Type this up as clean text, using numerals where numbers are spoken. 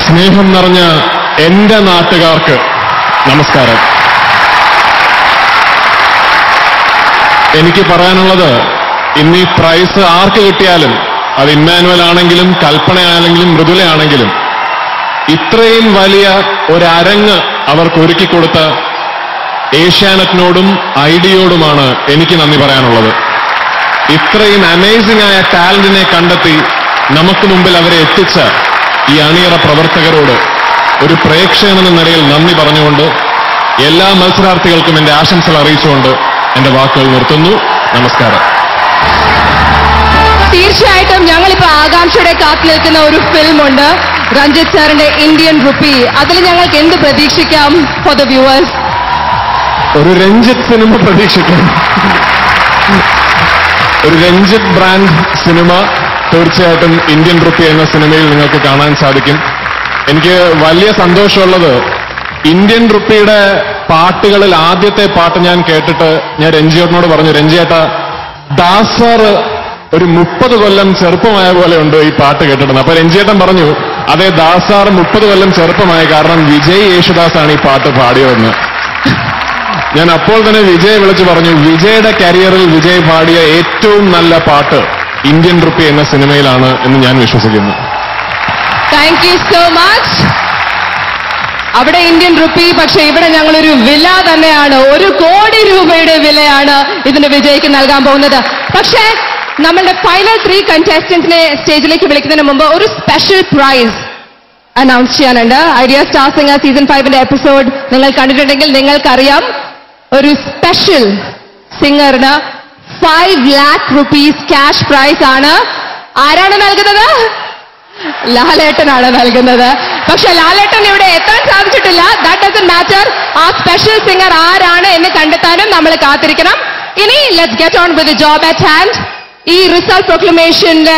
സ്നേഹം നിറഞ്ഞ എന്റെ നാട്ടുകാർക്ക് നമസ്കാരം. എനിക്ക് പറയാനുള്ളത്, ഇന്ന് ഈ പ്രൈസ് ആർക്ക് കിട്ടിയാലും, അത് ഇമ്മാനുവൽ ആണെങ്കിലും കൽപ്പനയാണെങ്കിലും മൃദുലയാണെങ്കിലും, ഇത്രയും വലിയ ഒരരങ്ങ് അവർക്ക് ഒരുക്കിക്കൊടുത്ത ഏഷ്യാനെറ്റിനോടും ഐഡിയോടുമാണ് എനിക്ക് നന്ദി പറയാനുള്ളത്. ഇത്രയും അമേസിംഗ് ആയ ടാലന്റിനെ കണ്ടെത്തി നമുക്ക് മുമ്പിൽ അവരെ എത്തിച്ച ഈ അണിയറ പ്രവർത്തകരോട് ഒരു പ്രേക്ഷകൻ എന്ന നിലയിൽ നന്ദി പറഞ്ഞുകൊണ്ട് എല്ലാ മത്സരാർത്ഥികൾക്കും എന്റെ ആശംസകൾ അറിയിച്ചുകൊണ്ട് എന്റെ വാക്കുകൾ നിർത്തുന്നു. നമസ്കാരം. തീർച്ചയായിട്ടും ഞങ്ങളിപ്പോ ആകാംക്ഷയുടെ കാത്തു നിൽക്കുന്ന ഒരു ഫിലിമുണ്ട്, രഞ്ജിത്ത് സാറിന്റെ ഇന്ത്യൻ റുപ്പി. അതിൽ ഞങ്ങൾക്ക് എന്ത് പ്രതീക്ഷിക്കാം ഫോർ ദ വ്യൂവേഴ്സ്? ഒരു രഞ്ജിത്ത് സിനിമ പ്രതീക്ഷിക്കാം. ഒരു രഞ്ജിത്ത് ബ്രാൻഡ് സിനിമ തീർച്ചയായിട്ടും ഇന്ത്യൻ റുപ്പി എന്ന സിനിമയിൽ നിങ്ങൾക്ക് കാണാൻ സാധിക്കും. എനിക്ക് വലിയ സന്തോഷമുള്ളത്, ഇന്ത്യൻ റുപ്പിയുടെ പാട്ടുകളിൽ ആദ്യത്തെ പാട്ട് ഞാൻ കേട്ടിട്ട് ഞാൻ രഞ്ജിയേട്ടനോട് പറഞ്ഞു, രഞ്ജിയേട്ടാ, ദാസ് സാർ ഒരു 30 കൊല്ലം ചെറുപ്പമായ പോലെ ഉണ്ട് ഈ പാട്ട് കേട്ടിട്ടുണ്ട്. അപ്പൊ രഞ്ജിയേട്ടൻ പറഞ്ഞു, അതെ, ദാസ് സാർ 30 കൊല്ലം ചെറുപ്പമായ കാരണം വിജയ് യേശുദാസ് ആണ് ഈ പാട്ട് പാടിയതെന്ന്. ഞാൻ അപ്പോൾ തന്നെ വിജയ് വിളിച്ചു പറഞ്ഞു, വിജയുടെ കരിയറിൽ വിജയ് പാടിയ ഏറ്റവും നല്ല പാട്ട് ഇന്ത്യൻ റുപ്പി എന്ന സിനിമയിലാണ് എന്ന് ഞാൻ വിശ്വസിക്കുന്നു. Thank you so much. അവിടെ ഇന്ത്യൻ റുപ്പി, പക്ഷെ ഇവിടെ ഞങ്ങളൊരു വില തന്നെയാണ്, 1 കോടി രൂപയുടെ വിലയാണ് ഇതിന് വിജയ്ക്ക് നൽകാൻ പോകുന്നത്. പക്ഷേ നമ്മളുടെ ഫൈനൽ 3 കണ്ടസ്റ്റന്റ്സിനെ സ്റ്റേജിലേക്ക് വിളിക്കുന്നതിന് മുമ്പ് ഒരു സ്പെഷ്യൽ പ്രൈസ് അനൗൺസ് ചെയ്യാനുണ്ട്. ഐഡിയ സ്റ്റാർ സിംഗർ സീസൺ 5ന്റെ എപ്പിസോഡ് നിങ്ങൾ കണ്ടിട്ടുണ്ടെങ്കിൽ നിങ്ങൾക്കറിയാം, ഒരു സ്പെഷ്യൽ സിംഗറിന് 5 lakh rupees ക്യാഷ് പ്രൈസ് ആണ്. ആരാണ് നൽകുന്നത്? ലാലേട്ടനാണ് നൽകുന്നത്. പക്ഷെ ലാലേട്ടൻ ഇവിടെ എത്താൻ സാധിച്ചിട്ടില്ല. That doesn't matter. ആ സ്പെഷ്യൽ സിംഗർ ആരാണ് എന്ന് കണ്ടെത്താനും നമ്മൾ കാത്തിരിക്കണം. ഇനി let's get on with the job at hand. ഈ റിസൾട്ട് പ്രൊക്ലമേഷന്റെ